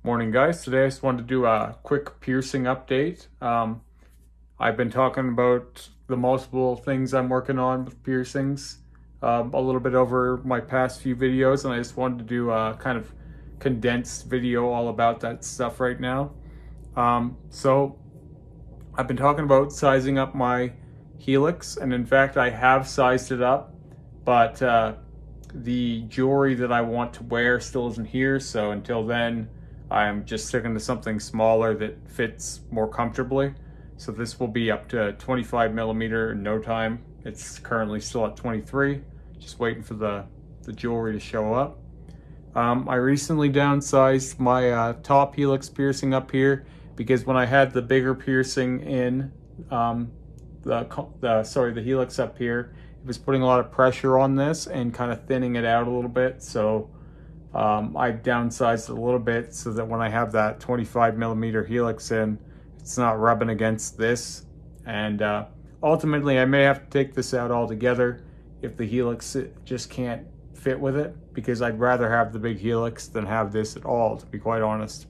Morning, guys. Today I just wanted to do a quick piercing update. I've been talking about the multiple things I'm working on with piercings a little bit over my past few videos, and I just wanted to do a kind of condensed video all about that stuff right now. So I've been talking about sizing up my Helix, and in fact I have sized it up, but the jewelry that I want to wear still isn't here, so until then I'm just sticking to something smaller that fits more comfortably. So this will be up to 25 millimeter in no time. It's currently still at 23, just waiting for the jewelry to show up. I recently downsized my top Helix piercing up here because when I had the bigger piercing in the Helix up here, it was putting a lot of pressure on this and kind of thinning it out a little bit. So I downsized it a little bit so that when I have that 25 millimeter Helix in, it's not rubbing against this. And ultimately I may have to take this out altogether if the Helix just can't fit with it, because I'd rather have the big Helix than have this at all, to be quite honest.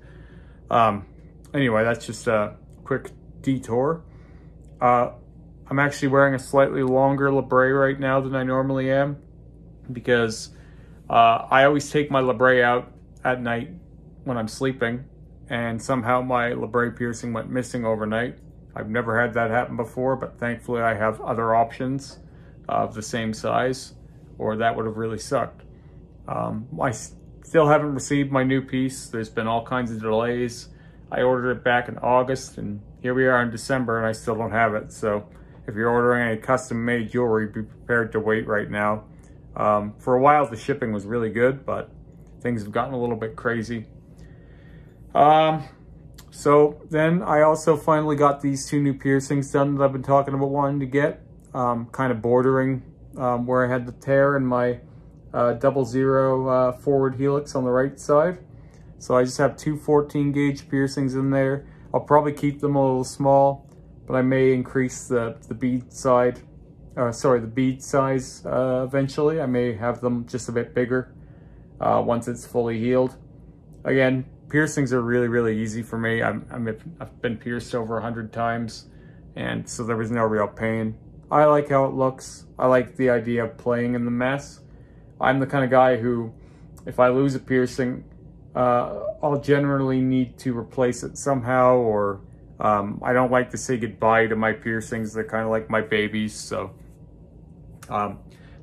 Anyway, that's just a quick detour. I'm actually wearing a slightly longer labret right now than I normally am, because I always take my labret out at night when I'm sleeping, and somehow my labret piercing went missing overnight. I've never had that happen before, but thankfully I have other options of the same size, or that would have really sucked. I still haven't received my new piece. There's been all kinds of delays. I ordered it back in August, and here we are in December, and I still don't have it. So if you're ordering any custom-made jewelry, be prepared to wait right now. For a while, the shipping was really good, but things have gotten a little bit crazy. So then I also finally got these two new piercings done that I've been talking about wanting to get, kind of bordering where I had the tear in my 00 forward Helix on the right side. So I just have two 14 gauge piercings in there. I'll probably keep them a little small, but I may increase the bead side. The bead size eventually. I may have them just a bit bigger once it's fully healed. Again, piercings are really easy for me. I've been pierced over 100 times, and so there was no real pain. I like how it looks. I like the idea of playing in the mess. I'm the kind of guy who, if I lose a piercing, I'll generally need to replace it somehow, or I don't like to say goodbye to my piercings. They're kind of like my babies. So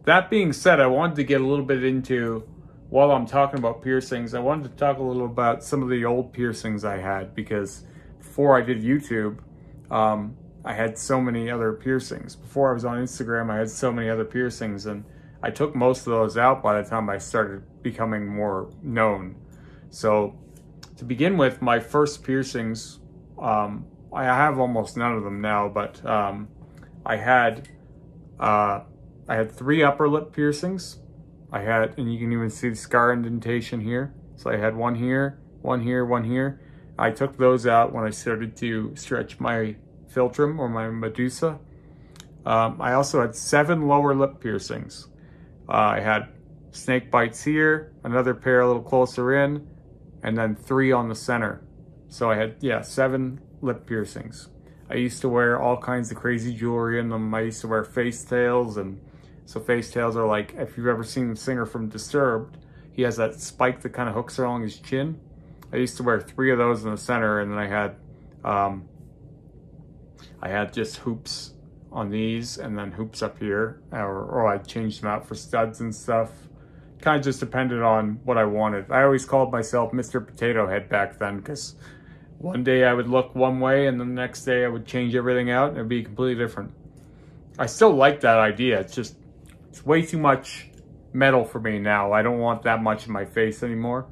that being said, I wanted to get a little bit into, while I'm talking about piercings, I wanted to talk a little about some of the old piercings I had, because before I did YouTube, I had so many other piercings. Before I was on Instagram, I had so many other piercings, and I took most of those out by the time I started becoming more known. So to begin with, my first piercings, I have almost none of them now, but I had 3 upper lip piercings. And you can even see the scar indentation here. So I had one here, one here, one here. I took those out when I started to stretch my philtrum or my medusa. I also had 7 lower lip piercings. I had snake bites here, another pair a little closer in, and then 3 on the center. So I had, 7 lip piercings. I used to wear all kinds of crazy jewelry in them. I used to wear face tails, and so face tails are like, if you've ever seen the singer from Disturbed, he has that spike that kind of hooks along his chin. I used to wear 3 of those in the center, and then I had just hoops on these, and then hoops up here, or I changed them out for studs and stuff. Kind of just depended on what I wanted. I always called myself Mr. Potato Head back then, because one day I would look one way, and the next day I would change everything out, and it'd be completely different. I still like that idea. It's way too much metal for me now. I don't want that much in my face anymore.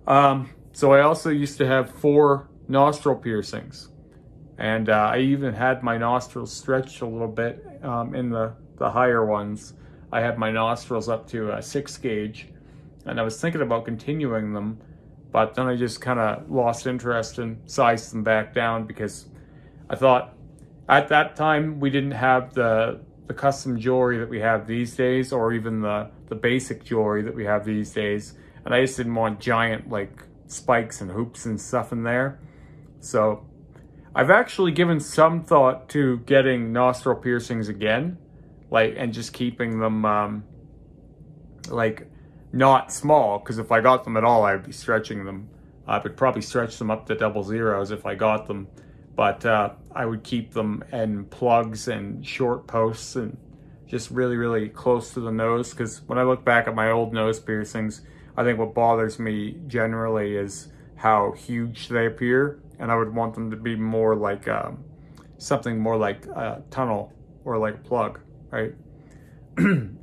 So I also used to have 4 nostril piercings. And I even had my nostrils stretched a little bit in the higher ones. I had my nostrils up to a 6 gauge. And I was thinking about continuing them, but then I just kind of lost interest and sized them back down, because I thought at that time we didn't have the custom jewelry that we have these days, or even the basic jewelry that we have these days. And I just didn't want giant, like, spikes and hoops and stuff in there. So I've actually given some thought to getting nostril piercings again, like, and just keeping them like not small, because if I got them at all, I'd be stretching them. I would probably stretch them up to 00s if I got them, but I would keep them in plugs and short posts and just really, really close to the nose, because when I look back at my old nose piercings, I think what bothers me generally is how huge they appear, and I would want them to be more like something more like a tunnel or like a plug, right?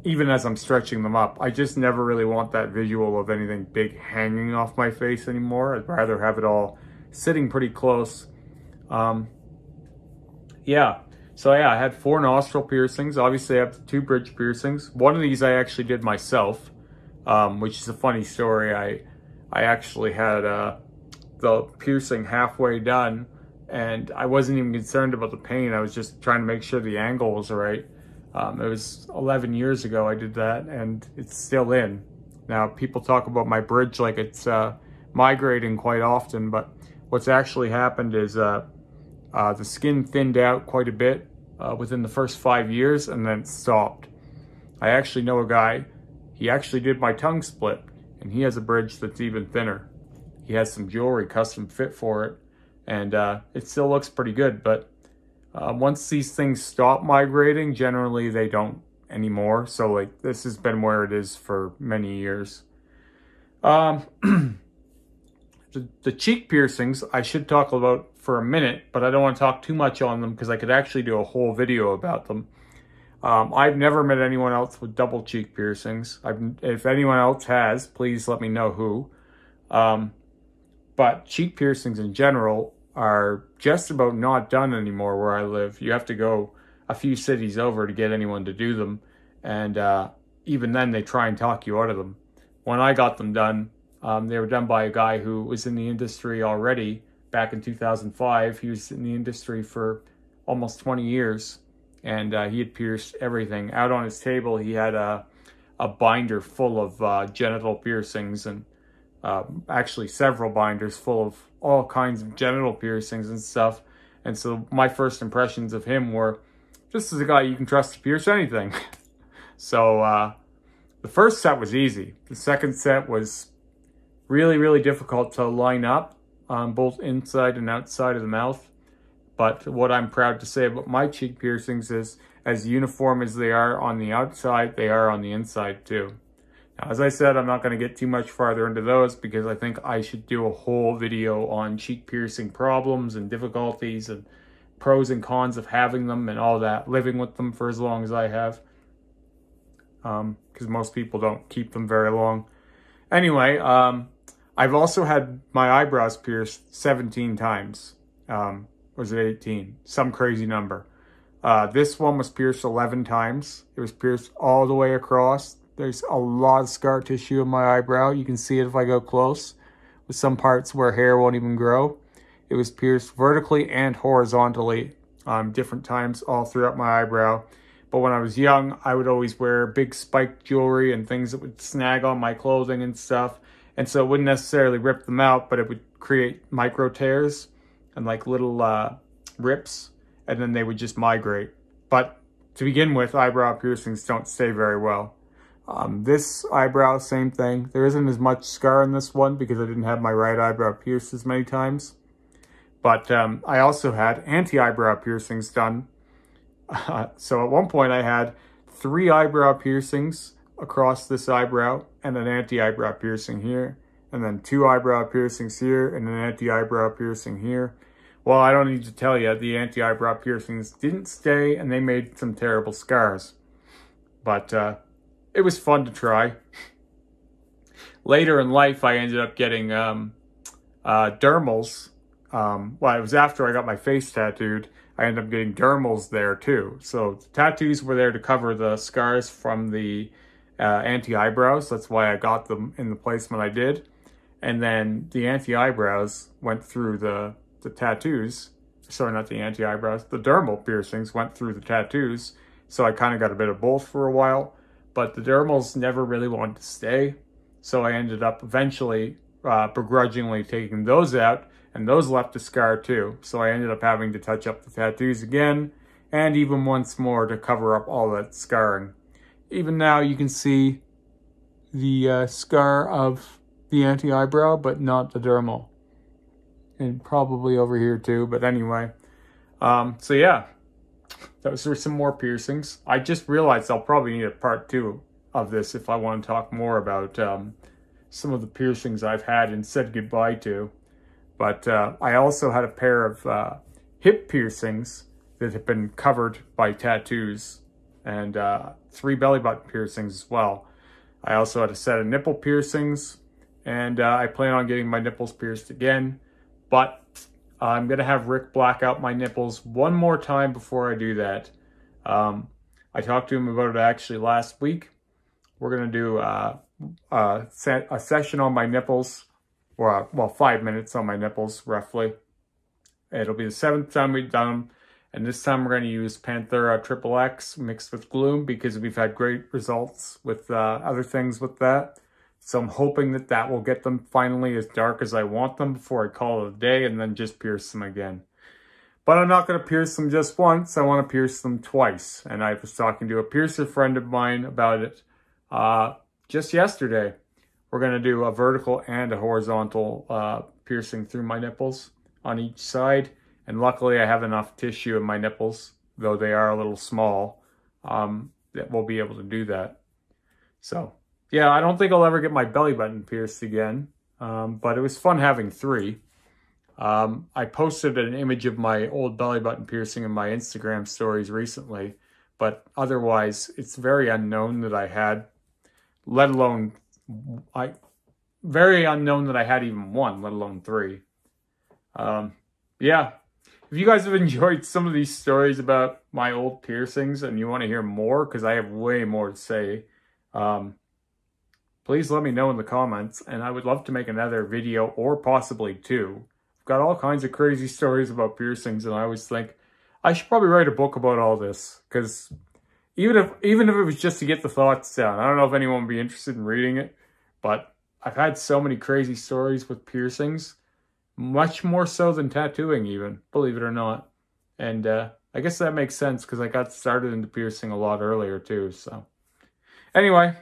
Even as I'm stretching them up, I just never really want that visual of anything big hanging off my face anymore. I'd rather have it all sitting pretty close. Yeah. So yeah, I had 4 nostril piercings. Obviously I have 2 bridge piercings. One of these I actually did myself, which is a funny story. I actually had the piercing halfway done, and I wasn't even concerned about the pain. I was just trying to make sure the angle was right. It was 11 years ago I did that, and it's still in. Now, people talk about my bridge like it's migrating quite often, but what's actually happened is the skin thinned out quite a bit within the first 5 years, and then it stopped. I actually know a guy, he actually did my tongue split, and he has a bridge that's even thinner. He has some jewelry custom fit for it, and it still looks pretty good, but once these things stop migrating, generally they don't anymore. So like this has been where it is for many years. The cheek piercings I should talk about for a minute, but I don't want to talk too much on them because I could actually do a whole video about them. I've never met anyone else with double cheek piercings. If anyone else has, please let me know who. But cheek piercings in general are just about not done anymore where I live. You have to go a few cities over to get anyone to do them, and even then they try and talk you out of them. When I got them done, they were done by a guy who was in the industry already back in 2005. He was in the industry for almost 20 years, and he had pierced everything. Out on his table, he had a binder full of genital piercings, and actually several binders full of all kinds of genital piercings and stuff. And so my first impressions of him were, this is a guy you can trust to pierce anything. So the first set was easy. The second set was really, really difficult to line up on both inside and outside of the mouth. But what I'm proud to say about my cheek piercings is, as uniform as they are on the outside, they are on the inside too. Now, as I said, I'm not going to get too much farther into those because I think I should do a whole video on cheek piercing problems and difficulties and pros and cons of having them and all that, living with them for as long as I have. Because most people don't keep them very long. Anyway, I've also had my eyebrows pierced 17 times. Was it 18? Some crazy number. This one was pierced 11 times. It was pierced all the way across. There's a lot of scar tissue in my eyebrow. You can see it if I go close, with some parts where hair won't even grow. It was pierced vertically and horizontally different times all throughout my eyebrow. But when I was young, I would always wear big spiked jewelry and things that would snag on my clothing and stuff. And so it wouldn't necessarily rip them out, but it would create micro tears and like little rips, and then they would just migrate. But to begin with, eyebrow piercings don't stay very well. This eyebrow, same thing. There isn't as much scar in this one because I didn't have my right eyebrow pierced as many times. But I also had anti-eyebrow piercings done. So at one point I had 3 eyebrow piercings across this eyebrow and an anti-eyebrow piercing here. And then 2 eyebrow piercings here and an anti-eyebrow piercing here. Well, I don't need to tell you, the anti-eyebrow piercings didn't stay and they made some terrible scars. But it was fun to try. Later in life, I ended up getting dermals. Well, it was after I got my face tattooed. I ended up getting dermals there too. So the tattoos were there to cover the scars from the anti-eyebrows. That's why I got them in the placement I did. And then the anti-eyebrows went through the tattoos. Sorry, not the anti-eyebrows. The dermal piercings went through the tattoos. So I kind of got a bit of both for a while. But the dermals never really wanted to stay. So I ended up eventually begrudgingly taking those out, and those left a scar too. So I ended up having to touch up the tattoos again, and even once more to cover up all that scarring. Even now you can see the scar of the anti-eyebrow, but not the dermal. And probably over here too, but anyway. So yeah, those were some more piercings. I just realized I'll probably need a part 2 of this if I want to talk more about some of the piercings I've had and said goodbye to. But I also had a pair of hip piercings that have been covered by tattoos, and 3 belly button piercings as well. I also had a set of nipple piercings, and I plan on getting my nipples pierced again, but I'm going to have Rick black out my nipples one more time before I do that. I talked to him about it actually last week. We're going to do a session on my nipples, or well, 5 minutes on my nipples, roughly. It'll be the 7th time we've done them, and this time we're going to use Panthera XXX mixed with Gloom because we've had great results with other things with that. So I'm hoping that that will get them finally as dark as I want them before I call it a day, and then just pierce them again. But I'm not going to pierce them just once. I want to pierce them twice. And I was talking to a piercer friend of mine about it just yesterday. We're going to do a vertical and a horizontal piercing through my nipples on each side. And luckily I have enough tissue in my nipples, though they are a little small, that we'll be able to do that. So yeah, I don't think I'll ever get my belly button pierced again, but it was fun having 3. I posted an image of my old belly button piercing in my Instagram stories recently, but otherwise it's very unknown that I had, let alone, very unknown that I had even 1, let alone 3. Yeah, if you guys have enjoyed some of these stories about my old piercings and you want to hear more, because I have way more to say, please let me know in the comments, and I would love to make another video, or possibly 2. I've got all kinds of crazy stories about piercings, and I always think I should probably write a book about all this, because even if it was just to get the thoughts down, I don't know if anyone would be interested in reading it, but I've had so many crazy stories with piercings, much more so than tattooing even, believe it or not. And I guess that makes sense, because I got started into piercing a lot earlier too, so. Anyway,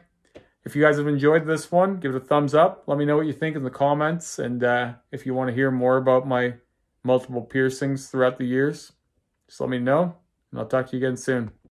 if you guys have enjoyed this one, give it a thumbs up. Let me know what you think in the comments. And if you want to hear more about my multiple piercings throughout the years, just let me know. And I'll talk to you again soon.